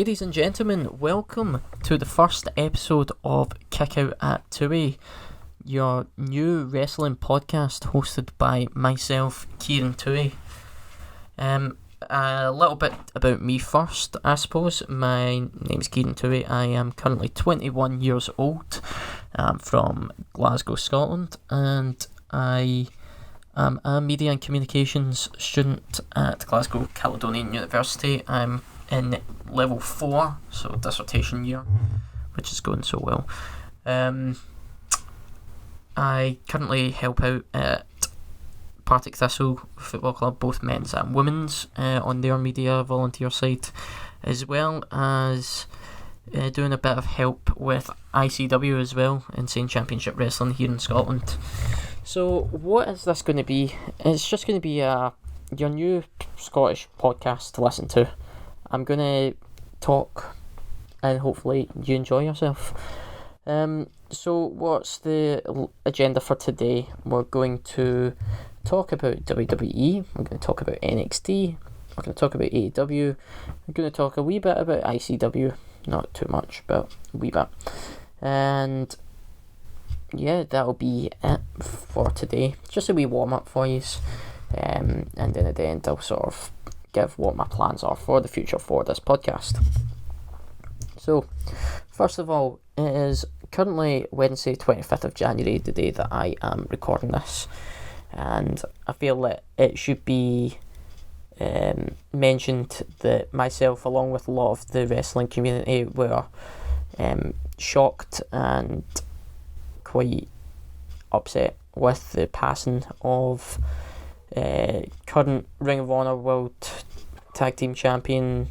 Ladies and gentlemen, welcome to the first episode of Kick Out at Tuohy, your new wrestling podcast hosted by myself, Kieran Tuohy. A little bit about me first, I suppose. My name's Kieran Tuohy. I am currently 21 years old. I'm from Glasgow, Scotland, and I am a media and communications student at Glasgow Caledonian University. I'm in level 4, so dissertation year, which is going so well. I currently help out at Partick Thistle Football Club, both men's and women's, on their media volunteer side, as well as doing a bit of help with ICW as well, Insane Championship Wrestling here in Scotland. So what is this going to be? It's just going to be your new Scottish podcast to listen to. I'm going to talk and hopefully you enjoy yourself. So what's the agenda for today? We're going to talk about WWE, we're going to talk about NXT, we're going to talk about AEW, we're going to talk a wee bit about ICW, not too much, but a wee bit. And yeah, that'll be it for today. Just a wee warm up for you. And then at the end I'll sort of give what my plans are for the future for this podcast. So, first of all, it is currently Wednesday, 25th of January, the day that I am recording this. And I feel that it should be mentioned that myself, along with a lot of the wrestling community, were shocked and quite upset with the passing of current Ring of Honor World Tag Team Champion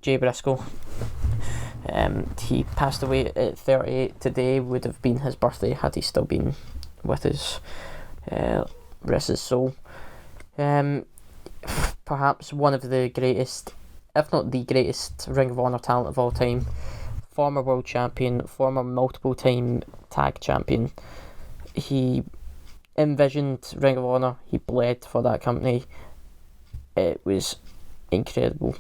Jay Briscoe. He passed away at 38 today. Would have been his birthday had he still been with us. Rest his soul. Perhaps one of the greatest, if not the greatest, Ring of Honor talent of all time. Former world champion, former multiple time tag champion. He envisioned Ring of Honor. He bled for that company. It was incredible.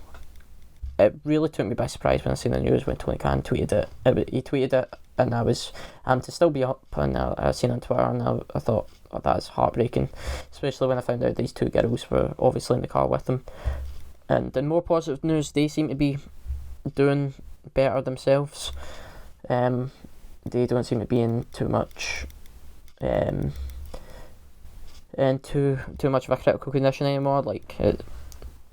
It really took me by surprise when I seen the news when Tony Khan tweeted it. He tweeted it, and I was to still be up, and I seen on Twitter, and I thought, oh, that's heartbreaking, especially when I found out these two girls were obviously in the car with him. And in more positive news, they seem to be doing better themselves. They don't seem to be in too much and too much of a critical condition anymore, like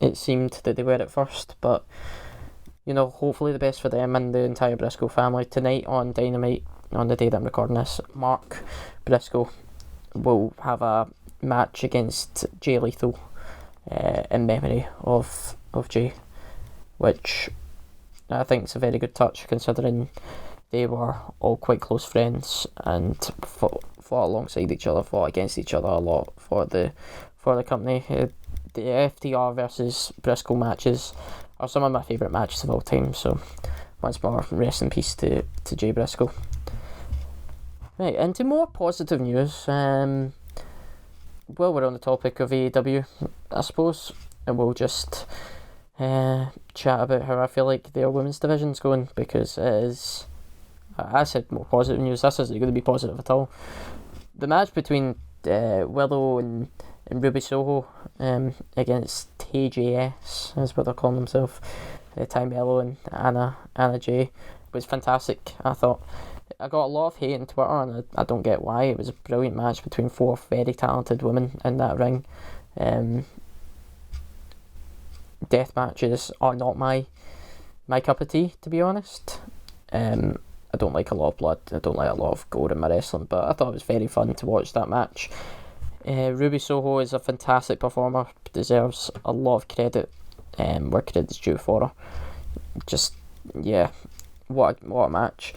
it seemed that they were at first. But you know, hopefully the best for them and the entire Briscoe family. Tonight on Dynamite, on the day that I'm recording this, Mark Briscoe will have a match against Jay Lethal in memory of Jay, which I think is a very good touch, considering they were all quite close friends and fought alongside each other, fought against each other a lot for the company. The FTR versus Briscoe matches are some of my favourite matches of all time, so once more, rest in peace to Jay Briscoe. Right, into more positive news. Well, we're on the topic of AEW, I suppose, and we'll just chat about how I feel like their women's division's going, because it is, I said more positive news, this isn't going to be positive at all. The match between Willow and Ruby Soho against TJS, is what they're calling themselves, Ty Mello and Anna Jay, was fantastic. I thought I got a lot of hate on Twitter, and I don't get why. It was a brilliant match between 4 very talented women in that ring. Death matches are not my cup of tea, to be honest. I don't like a lot of blood, I don't like a lot of gore in my wrestling, but I thought it was very fun to watch that match. Ruby Soho is a fantastic performer, deserves a lot of credit, where credit's due for her. Just, yeah, what a match.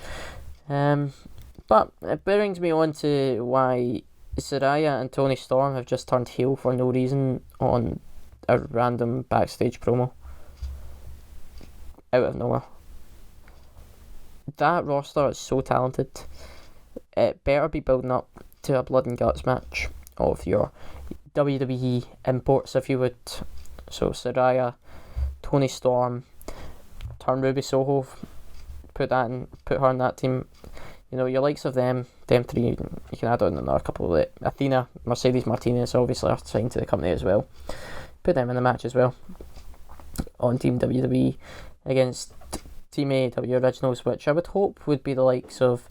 But it brings me on to why Saraya and Toni Storm have just turned heel for no reason on a random backstage promo out of nowhere. That roster is so talented. It better be building up to a blood and guts match of your WWE imports, if you would. So Saraya, Toni Storm, turn Ruby Soho, put her in that team. You know, your likes of them three, you can add on another couple of it. Athena, Mercedes Martinez obviously are signed to the company as well. Put them in the match as well on Team WWE against Team AEW Originals, which I would hope would be the likes of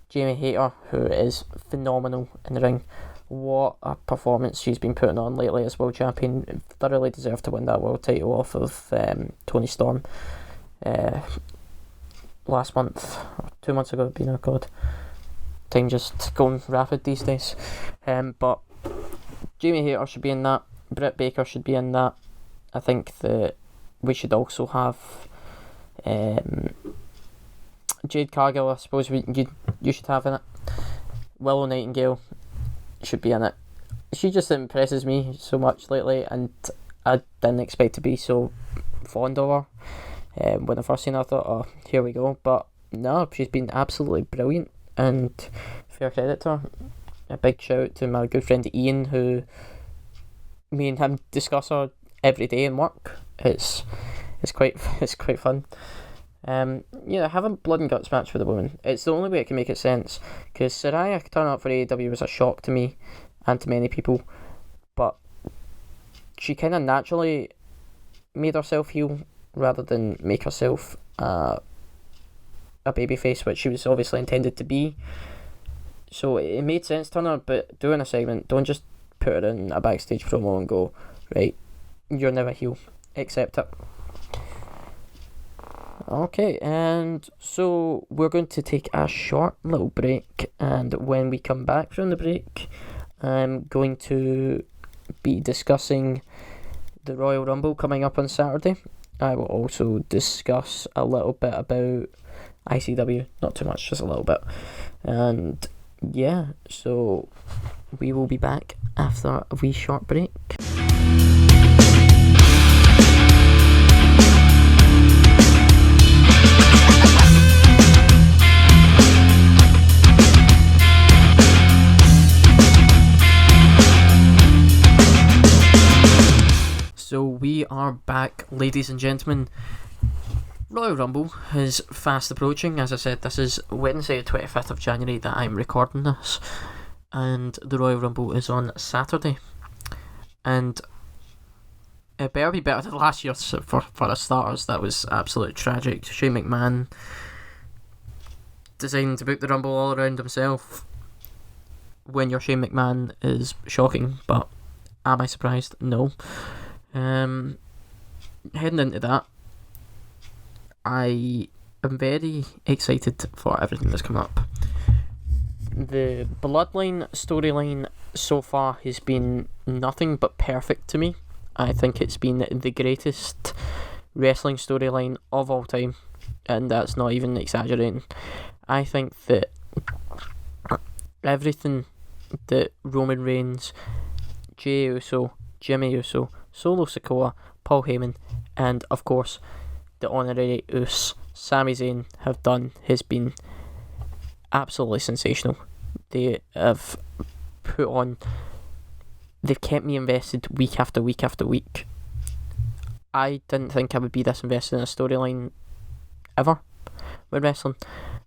Jamie Hayter, who is phenomenal in the ring. What a performance she's been putting on lately as world champion. Thoroughly deserved to win that world title off of Toni Storm last month, or 2 months ago. Oh god, time just going rapid these days. But Jamie Hayter should be in that. Britt Baker should be in that. I think that we should also have Jade Cargill. I suppose you should have in it. Willow Nightingale should be in it. She just impresses me so much lately, and I didn't expect to be so fond of her. When I first seen her, I thought, oh, here we go. But no, she's been absolutely brilliant, and fair credit to her. A big shout out to my good friend Ian, who me and him discuss her every day in work. It's quite fun. Having blood and guts match with a woman, it's the only way it can make it sense, because Saraya turning up for AEW was a shock to me and to many people, but she kind of naturally made herself heel rather than make herself a babyface, which she was obviously intended to be. So it made sense to her, but doing a segment, don't just put her in a backstage promo and go, right, you're never heel, accept it. Okay, and so we're going to take a short little break, and when we come back from the break, I'm going to be discussing the Royal Rumble coming up on Saturday. I will also discuss a little bit about ICW, not too much, just a little bit. And yeah, so we will be back after a wee short break. So we are back, ladies and gentlemen. Royal Rumble is fast approaching. As I said, this is Wednesday, 25th of January that I'm recording this, and the Royal Rumble is on Saturday. And it better be better than last year for the starters. That was absolutely tragic. Shane McMahon deciding to book the Rumble all around himself when your Shane McMahon is shocking, but am I surprised? No. Heading into that, I am very excited for everything that's come up. The Bloodline storyline so far has been nothing but perfect to me. I think it's been the greatest wrestling storyline of all time, and that's not even exaggerating. I think that everything that Roman Reigns, Jey Uso, Jimmy Uso, Solo Sikoa, Paul Heyman, and of course the honorary Uso, Sami Zayn, have done has been absolutely sensational. They have put on, they've kept me invested week after week after week. I didn't think I would be this invested in a storyline ever with wrestling.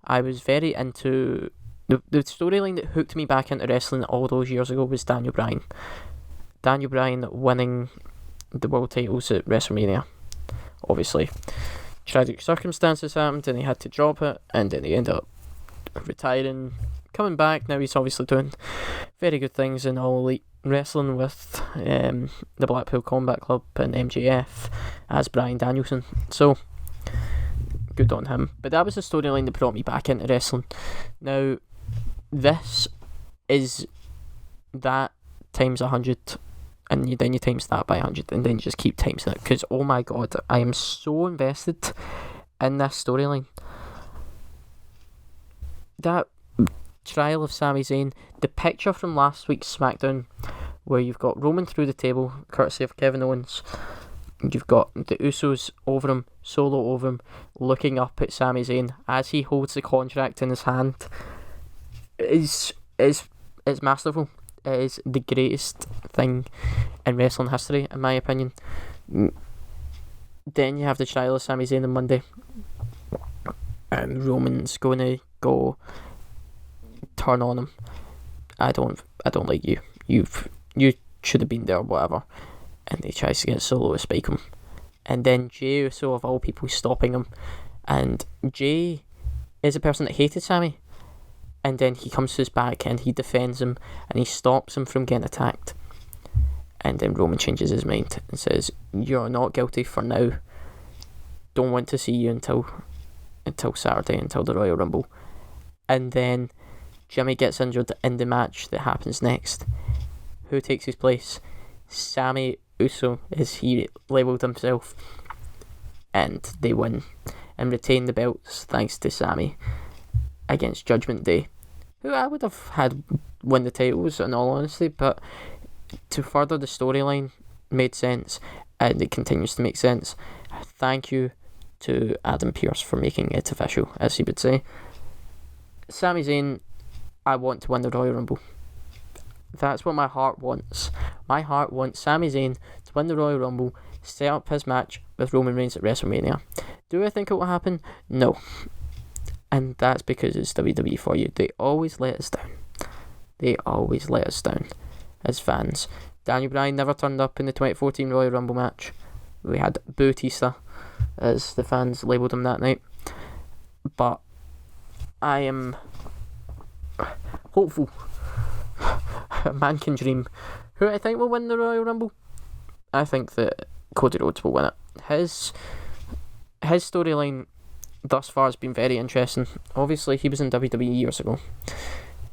I was very into the storyline that hooked me back into wrestling all those years ago was Daniel Bryan. Daniel Bryan winning the world titles at WrestleMania. Obviously, tragic circumstances happened and he had to drop it, and then he ended up retiring, coming back. Now he's obviously doing very good things in All Elite Wrestling with the Blackpool Combat Club and MJF as Bryan Danielson. So, good on him. But that was the storyline that brought me back into wrestling. Now, this is that times 100, and then you times that by 100, and then you just keep timesing it, because oh my god, I am so invested in this storyline. That trial of Sami Zayn, the picture from last week's SmackDown where you've got Roman through the table courtesy of Kevin Owens, you've got the Usos over him, Solo over him, looking up at Sami Zayn as he holds the contract in his hand, is masterful. It is the greatest thing in wrestling history, in my opinion. Then you have the trial of Sami Zayn on Monday. And Roman's going to go turn on him. I don't like you. You should have been there, whatever. And he tries to get Solo to spike him. And then Jey Uso, of all people, stopping him. And Jey is a person that hated Sami. And then he comes to his back and he defends him and he stops him from getting attacked. And then Roman changes his mind and says, "You're not guilty for now. Don't want to see you until Saturday, until the Royal Rumble." And then Jimmy gets injured in the match that happens next. Who takes his place? Sami Uso, as he labelled himself. And they win and retain the belts thanks to Sami against Judgment Day, who I would have had win the titles in all honesty, but to further the storyline made sense, and it continues to make sense. Thank you to Adam Pearce for making it official, as he would say. Sami Zayn, I want to win the Royal Rumble. That's what my heart wants. My heart wants Sami Zayn to win the Royal Rumble, set up his match with Roman Reigns at WrestleMania. Do I think it will happen? No. And that's because it's WWE for you. They always let us down. They always let us down as fans. Daniel Bryan never turned up in the 2014 Royal Rumble match. We had Bautista, as the fans labelled him that night. But I am hopeful. A man can dream. Who I think will win the Royal Rumble? I think that Cody Rhodes will win it. His storyline thus far has been very interesting. Obviously, he was in WWE years ago.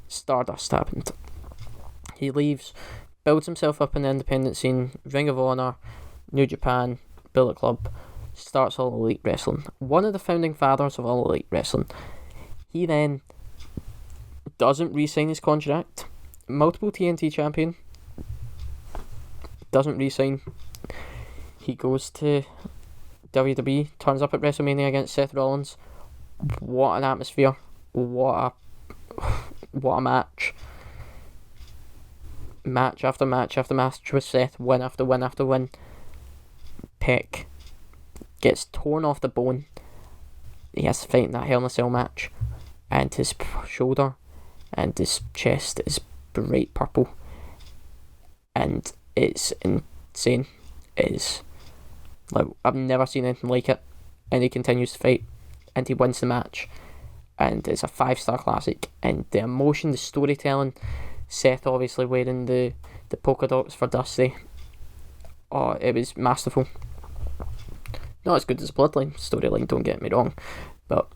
Stardust happened. He leaves, builds himself up in the independent scene, Ring of Honor, New Japan, Bullet Club, starts All Elite Wrestling. One of the founding fathers of All Elite Wrestling. He then doesn't re-sign his contract. Multiple TNT champion. Doesn't re-sign. He goes to WWE, turns up at WrestleMania against Seth Rollins. What an atmosphere. What a match. Match after match after match with Seth. Win after win after win. Peck gets torn off the bone. He has to fight in that Hell in a Cell match. And his shoulder and his chest is bright purple. And it's insane. It's like, I've never seen anything like it. And he continues to fight. And he wins the match. And it's a 5-star classic. And the emotion, the storytelling. Seth obviously wearing the polka dots for Dusty. Oh, it was masterful. Not as good as the Bloodline storyline, don't get me wrong. But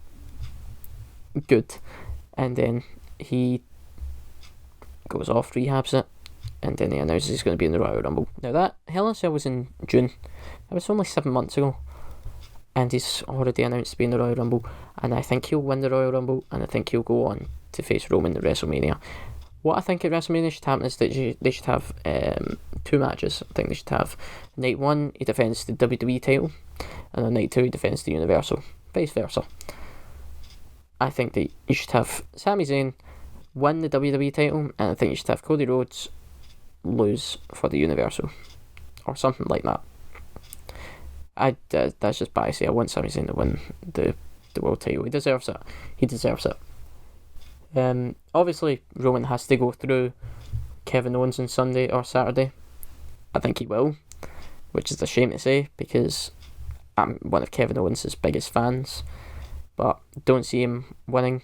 good. And then he goes off, rehabs it. And then he announces he's going to be in the Royal Rumble. Now that Hell in a Cell was in June. That was only 7 months ago. And he's already announced to be in the Royal Rumble. And I think he'll win the Royal Rumble. And I think he'll go on to face Roman at WrestleMania. What I think at WrestleMania should happen is that they should have 2 matches. I think they should have night 1, he defends the WWE title. And on night 2, he defends the Universal. Vice versa. I think that you should have Sami Zayn win the WWE title. And I think you should have Cody Rhodes lose for the Universal. Or something like that. That's just biasy. I want Sami Zayn to win the world title. He deserves it. He deserves it. Obviously, Roman has to go through Kevin Owens on Sunday or Saturday. I think he will, which is a shame to say because I'm one of Kevin Owens' biggest fans, but don't see him winning.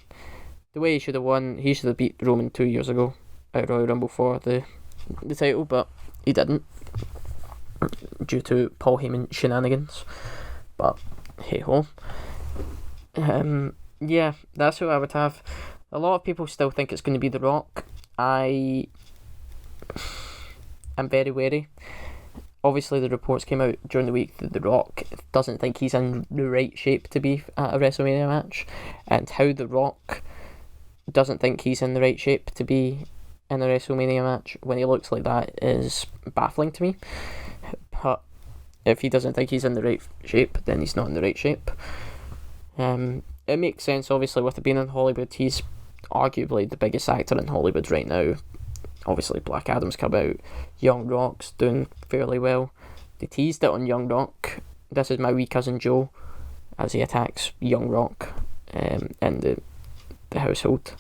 The way he should have won, he should have beat Roman 2 years ago at Royal Rumble for the title, but he didn't due to Paul Heyman shenanigans. But hey ho. Yeah, that's who I would have. A lot of people still think it's going to be The Rock. I'm very wary. Obviously, the reports came out during the week that The Rock doesn't think he's in the right shape to be at a WrestleMania match. And how The Rock doesn't think he's in the right shape to be in a WrestleMania match when he looks like that is baffling to me. But if he doesn't think he's in the right shape, then he's not in the right shape. It makes sense, obviously, with it being in Hollywood. He's arguably the biggest actor in Hollywood right now. Obviously, Black Adam's come out. Young Rock's doing fairly well. They teased it on Young Rock this is my wee cousin Joe, as he attacks young Rock in the household.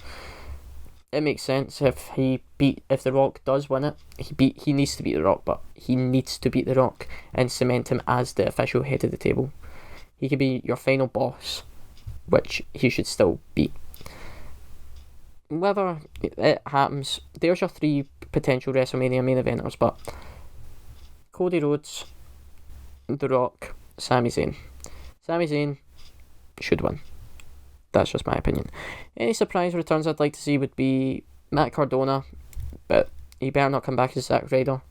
It makes sense if The Rock does win it. He needs to beat The Rock, but he needs to beat The Rock and cement him as the official head of the table. He could be your final boss, which he should still beat. Whether it happens, there's your 3 potential WrestleMania main eventers, but Cody Rhodes, The Rock, Sami Zayn. Sami Zayn should win. That's just my opinion. Any surprise returns I'd like to see would be Matt Cardona, but he better not come back as Zack Ryder.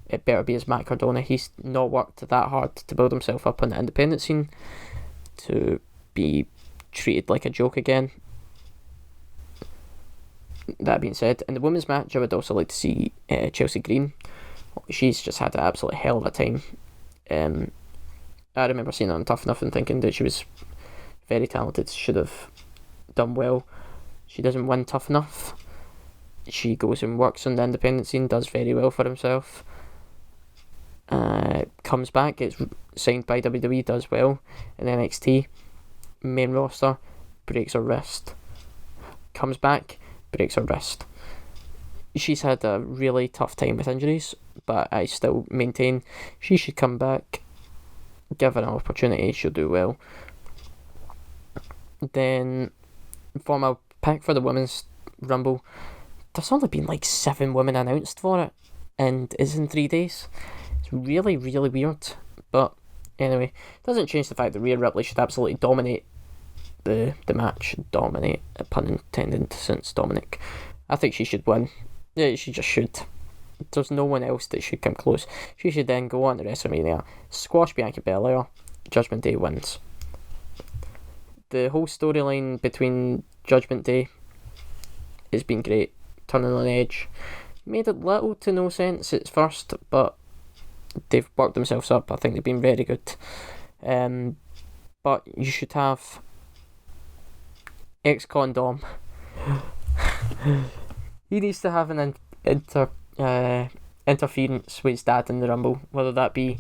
It better be as Matt Cardona. He's not worked that hard to build himself up on the independent scene to be treated like a joke again. That being said, in the women's match, I would also like to see Chelsea Green. She's just had an absolute hell of a time. I remember seeing her on Tough Enough and thinking that she was very talented, should have done well. She doesn't win Tough Enough. She goes and works on the independent scene, does very well for himself. Comes back, gets signed by WWE, does well in NXT. Main roster, breaks her wrist. Comes back, breaks her wrist. She's had a really tough time with injuries, but I still maintain she should come back. Give her an opportunity, she'll do well. Then, for my pick for the Women's Rumble, there's only been like 7 women announced for it, and it's in 3 days. It's really, really weird. But anyway, doesn't change the fact that Rhea Ripley should absolutely dominate the match. Dominate, pun intended, since Dominic. I think she should win. Yeah, she just should. There's no one else that should come close. She should then go on to WrestleMania, squash Bianca Belair, Judgment Day wins. The whole storyline between Judgment Day has been great. Turning on Edge made it little to no sense at first, but they've worked themselves up. I think they've been very good. But you should have ex-con Dom. He needs to have an interference with his dad in the Rumble, whether that be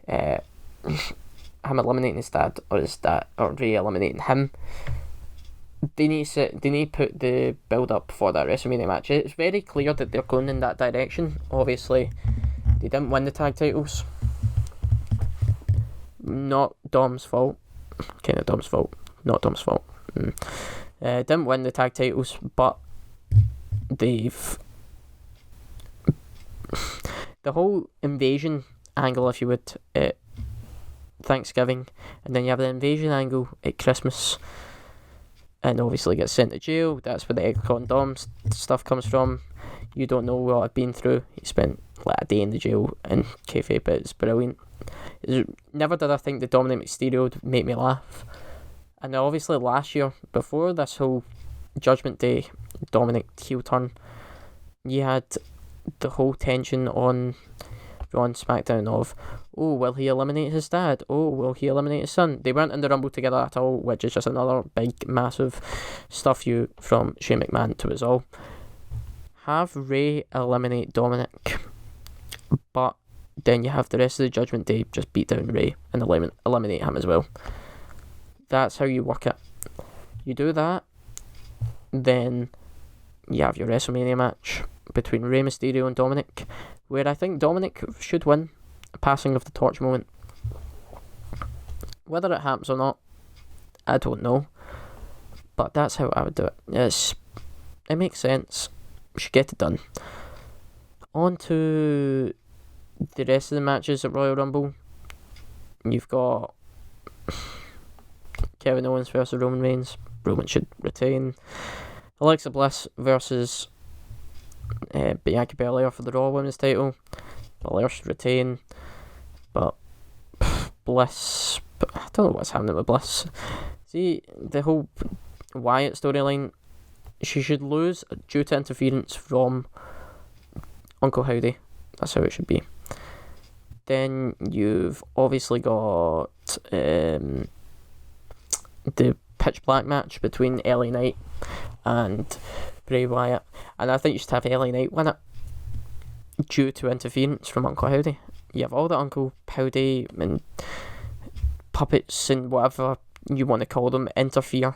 him eliminating his dad or Rey eliminating him. They need to put the build up for that WrestleMania match. It's very clear that they're going in that direction. Obviously, they didn't win the tag titles. Not Dom's fault. Kind of Dom's fault. Not Dom's fault. Didn't win the tag titles, but they've the whole invasion angle, if you would, at Thanksgiving, and then you have the invasion angle at Christmas, and obviously gets sent to jail. That's where the ex-con Dom stuff comes from. You don't know what I've been through. He spent like a day in the jail in kayfabe, but it's brilliant. Never did I think the Dominic Mysterio would make me laugh. And obviously last year, before this whole Judgment Day Dominic heel turn, you had the whole tension on Raw and SmackDown of, oh, will he eliminate his dad? Oh, will he eliminate his son? They weren't in the Rumble together at all, which is just another big, massive stuff you from Shane McMahon to us all. Have Rey eliminate Dominic, but then you have the rest of the Judgment Day just beat down Rey and eliminate him as well. That's how you work it. You do that, then you have your WrestleMania match between Rey Mysterio and Dominic, where I think Dominic should win, a passing of the torch moment. Whether it happens or not, I don't know, but that's how I would do it. It makes sense. We should get it done. On to the rest of the matches at Royal Rumble. You've got Kevin Owens versus Roman Reigns. Roman should retain. Alexa Bliss versus Bianca Belair for the Raw Women's title. Belair should retain, but Bliss, I don't know what's happening with Bliss. See, the whole Wyatt storyline, she should lose due to interference from Uncle Howdy. That's how it should be. Then you've obviously got the pitch black match between LA Knight and Bray Wyatt, and I think you should have LA Knight win it due to interference from Uncle Howdy. You have all the Uncle Howdy and puppets and whatever you want to call them interfere.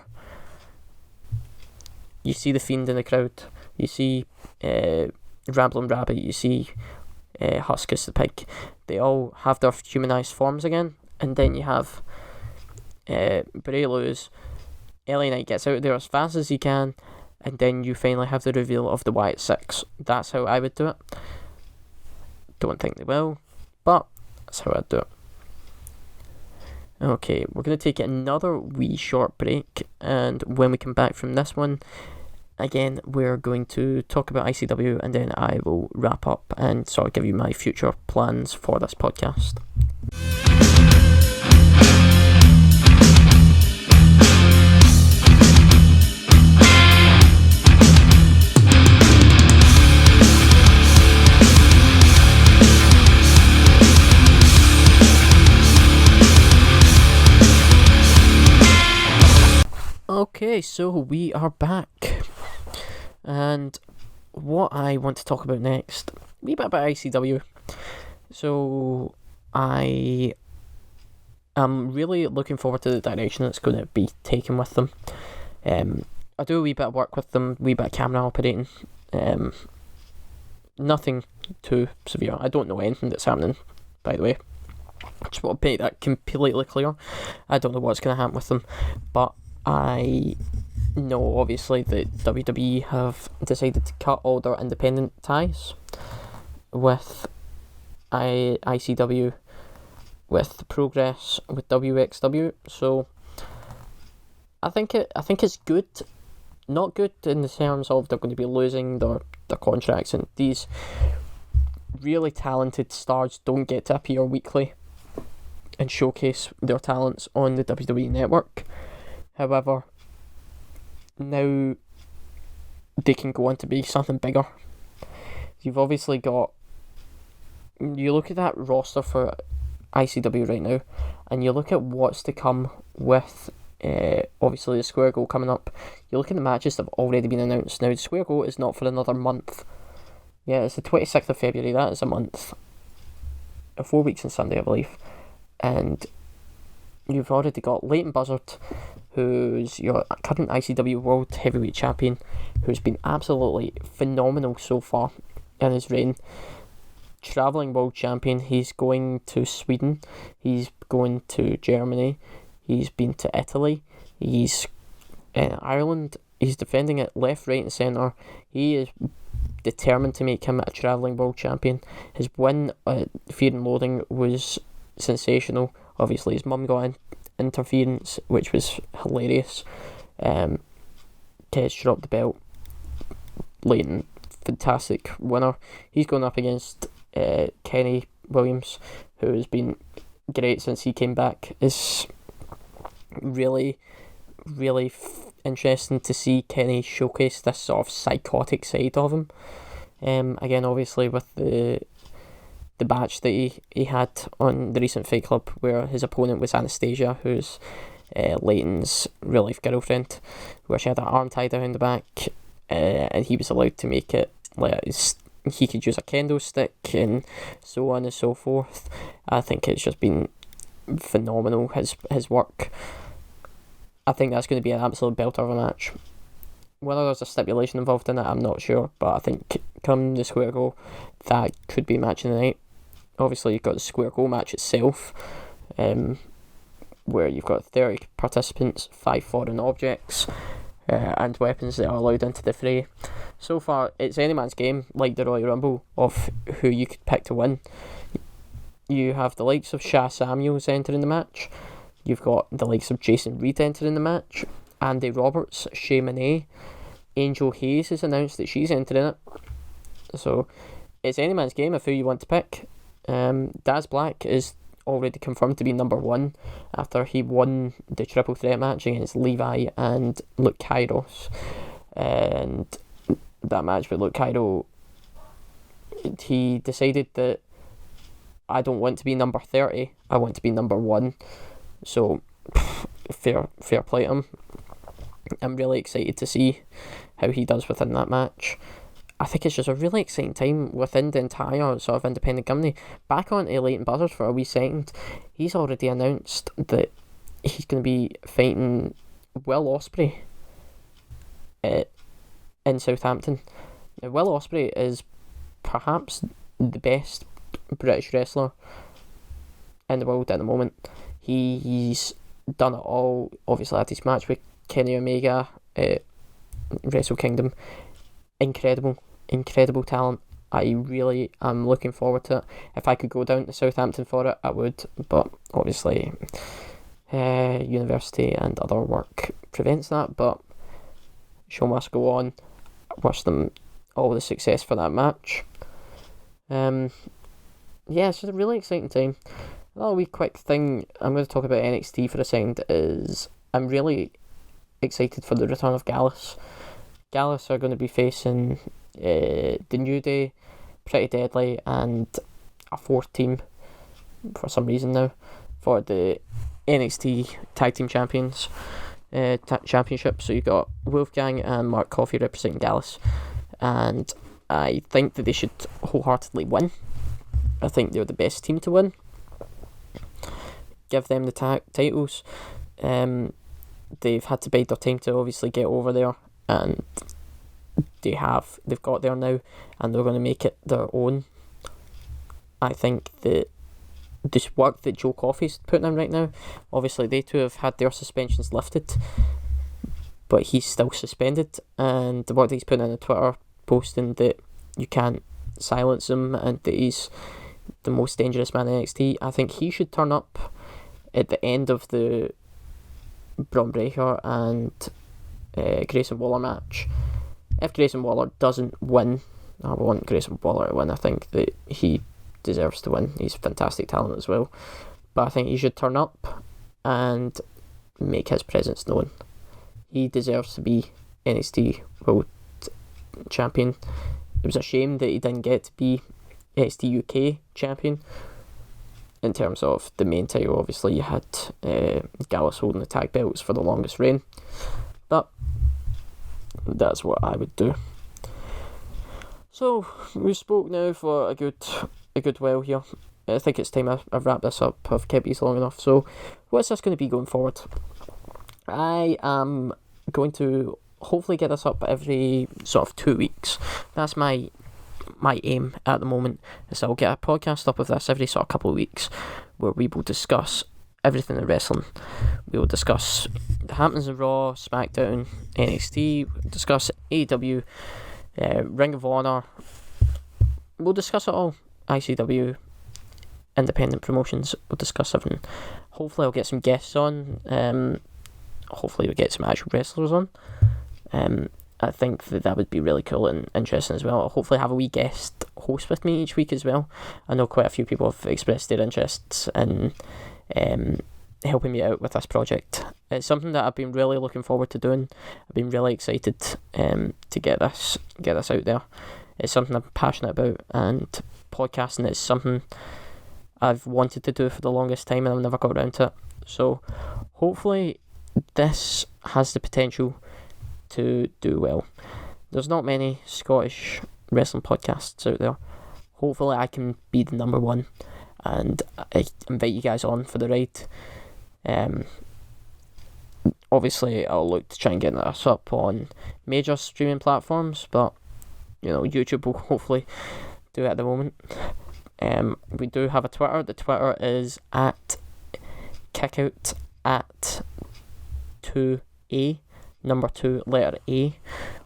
You see the Fiend in the crowd. You see Ramblin' Rabbit. You see Huskus the Pig. They all have their humanised forms again. And then you have Bray lose. LA Knight gets out of there as fast as he can. And then you finally have the reveal of the Wyatt Six. That's how I would do it. Don't think they will, but that's how I'd do it. Okay, we're going to take another wee short break, and when we come back from this one, again, we're going to talk about ICW, and then I will wrap up and sort of give you my future plans for this podcast. Okay, so we are back, and what I want to talk about next, a wee bit about ICW. So I am really looking forward to the direction that's going to be taken with them. I do a wee bit of work with them, wee bit of camera operating, nothing too severe. I don't know anything that's happening, by the way. Just want to make that completely clear. I don't know what's going to happen with them, but I know obviously that WWE have decided to cut all their independent ties with ICW, with Progress, with WXW. So I think it's good, not good in the terms of they're going to be losing their contracts, and these really talented stars don't get to appear weekly and showcase their talents on the WWE network. However, now they can go on to be something bigger. You've obviously got, you look at that roster for ICW right now, and you look at what's to come with obviously the Square Go coming up. You look at the matches that have already been announced. Now the Square Go is not for another month. Yeah, it's the 26th of February, that is a month. 4 weeks and Sunday, I believe. And you've already got Leighton Buzzard, who's your current ICW World Heavyweight Champion, who's been absolutely phenomenal so far in his reign. Travelling World Champion, he's going to Sweden, he's going to Germany, he's been to Italy, he's in Ireland, he's defending it left, right and centre. He is determined to make him a Travelling World Champion. His win at Fear and Loathing was sensational. Obviously his mum got interference, which was hilarious. Tez dropped the belt. Leighton, fantastic winner. He's going up against Kenny Williams, who has been great since he came back. It's really, really interesting to see Kenny showcase this sort of psychotic side of him. Again, obviously with the match that he had on the recent Fight Club, where his opponent was Anastasia, who's Leighton's real life girlfriend, where she had her arm tied around the back, and he was allowed to make it like he could use a kendo stick and so on and so forth. I think it's just been phenomenal, his work. I think that's going to be an absolute belter of a match. Whether there's a stipulation involved in it, I'm not sure, but I think come the Square Go, that could be a match of the night. Obviously, you've got the Square Go match itself, where you've got 30 participants, 5 foreign objects, and weapons that are allowed into the fray. So far, it's any man's game, like the Royal Rumble, of who you could pick to win. You have the likes of Sha Samuels entering the match. You've got the likes of Jason Reed entering the match. Andy Roberts, Shay Monet, Angel Hayes has announced that she's entering it. So it's any man's game of who you want to pick. Daz Black is already confirmed to be number 1 after he won the triple threat match against Levi and Luke Kairos. And that match with Luke Cairo, he decided that I don't want to be number 30, I want to be number 1. So fair play to him. I'm really excited to see how he does within that match. I think it's just a really exciting time within the entire sort of independent company. Back on to Leighton Buzzard for a wee second, he's already announced that he's going to be fighting Will Ospreay in Southampton. Now, Will Ospreay is perhaps the best British wrestler in the world at the moment. He's done it all. Obviously had his match with Kenny Omega at Wrestle Kingdom. Incredible talent. I really am looking forward to it. If I could go down to Southampton for it, I would, but obviously university and other work prevents that, but show must go on. I wish them all the success for that match. It's just a really exciting time. Another wee quick thing I'm going to talk about NXT for a second is I'm really excited for the return of Gallus. Gallus are going to be facing the New Day, Pretty Deadly, and a fourth team for some reason now for the NXT Tag Team Champions Championship. So you got Wolfgang and Mark Coffey representing Gallus, and I think that they should wholeheartedly win. I think they're the best team to win. Give them the titles. They've had to bide their time to obviously get over there, and they've got there now, and they're going to make it their own. I think that this work that Joe Coffey's putting in right now, obviously they two have had their suspensions lifted, but he's still suspended, and the work that he's putting in on Twitter, posting that you can't silence him and that he's the most dangerous man in NXT, I think he should turn up at the end of the Braun Breaker and Grayson Waller match. If Grayson Waller doesn't win, I want Grayson Waller to win. I think that he deserves to win. He's fantastic talent as well. But I think he should turn up and make his presence known. He deserves to be NXT World Champion. It was a shame that he didn't get to be NXT UK Champion. In terms of the main title, obviously you had Gallus holding the tag belts for the longest reign. But that's what I would do. So we spoke now for a good while here. I think it's time I wrap this up. I've kept these long enough. So what's this going to be going forward? I am going to hopefully get this up every sort of 2 weeks. That's my aim at the moment, is I'll get a podcast up of this every sort of couple of weeks where we will discuss everything in wrestling. We will discuss the happenings in Raw, SmackDown, NXT, we'll discuss AEW, Ring of Honor, we'll discuss it all. ICW, independent promotions, we'll discuss everything. Hopefully I'll get some guests on, hopefully we'll get some actual wrestlers on. I think that would be really cool and interesting as well. I'll hopefully have a wee guest host with me each week as well. I know quite a few people have expressed their interests in helping me out with this project. It's something that I've been really looking forward to doing. I've been really excited to get this out there. It's something I'm passionate about, and podcasting is something I've wanted to do for the longest time and I've never got around to it. So hopefully this has the potential to do well. There's not many Scottish wrestling podcasts out there. Hopefully I can be the number one, and I invite you guys on for the ride. Obviously I'll look to try and get this up on major streaming platforms, but YouTube will hopefully do it at the moment. We do have a Twitter. The Twitter is at kickout at 2A, number 2, letter A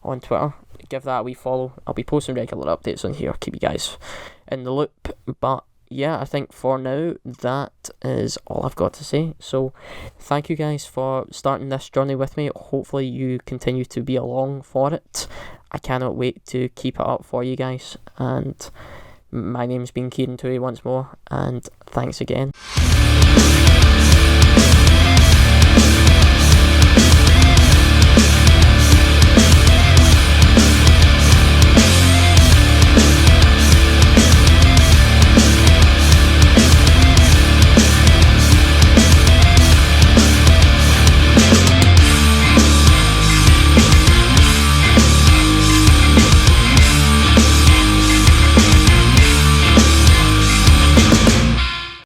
on Twitter. Give that a wee follow. I'll be posting regular updates on here, keep you guys in the loop. But yeah, I think for now that is all I've got to say. So thank you guys for starting this journey with me. Hopefully you continue to be along for it. I cannot wait to keep it up for you guys. And my name's been Kieran Tuohy once more, and thanks again.